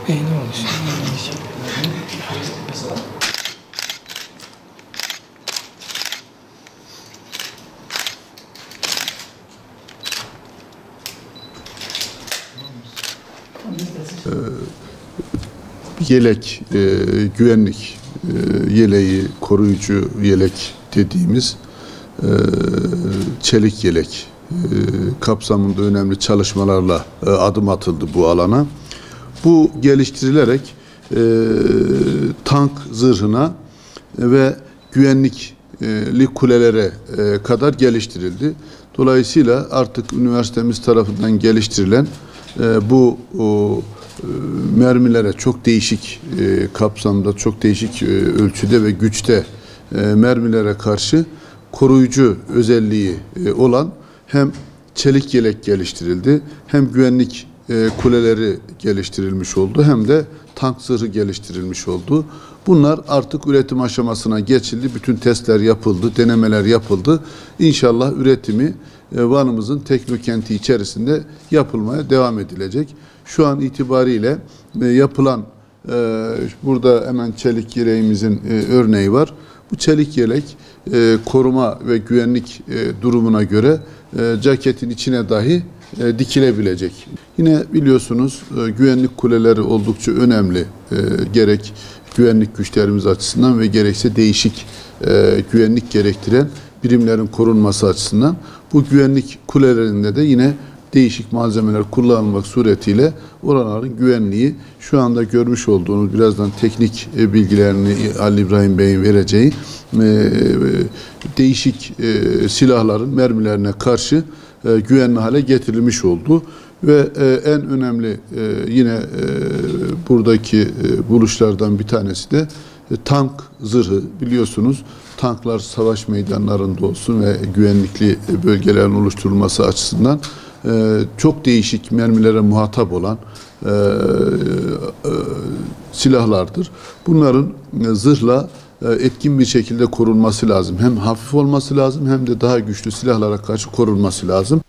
Ne olmuş? Yelek, güvenlik yeleği, koruyucu yelek dediğimiz çelik yelek kapsamında önemli çalışmalarla adım atıldı bu alana. Bu geliştirilerek tank zırhına ve güvenlikli kulelere kadar geliştirildi. Dolayısıyla artık üniversitemiz tarafından geliştirilen bu mermilere çok değişik kapsamda, çok değişik ölçüde ve güçte mermilere karşı koruyucu özelliği olan hem çelik yelek geliştirildi, hem güvenlik kuleleri geliştirilmiş oldu, hem de tank zırhı geliştirilmiş oldu. Bunlar artık üretim aşamasına geçildi. Bütün testler yapıldı, denemeler yapıldı. İnşallah üretimi Van'ımızın teknokenti içerisinde yapılmaya devam edilecek. Şu an itibariyle yapılan, burada hemen çelik yeleğimizin örneği var. Bu çelik yelek koruma ve güvenlik durumuna göre ceketin içine dahi dikilebilecek. Yine biliyorsunuz güvenlik kuleleri oldukça önemli. Gerek güvenlik güçlerimiz açısından ve gerekse değişik güvenlik gerektiren birimlerin korunması açısından. Bu güvenlik kulelerinde de yine değişik malzemeler kullanılmak suretiyle oraların güvenliği şu anda görmüş olduğunuz, birazdan teknik bilgilerini Ali İbrahim Bey'in vereceği değişik silahların mermilerine karşı güvenli hale getirilmiş oldu. Ve en önemli yine buradaki buluşlardan bir tanesi de tank zırhı. Biliyorsunuz tanklar savaş meydanlarında olsun ve güvenlikli bölgelerin oluşturulması açısından çok değişik mermilere muhatap olan silahlardır. Bunların zırhla etkin bir şekilde korunması lazım. Hem hafif olması lazım, hem de daha güçlü silahlara karşı korunması lazım.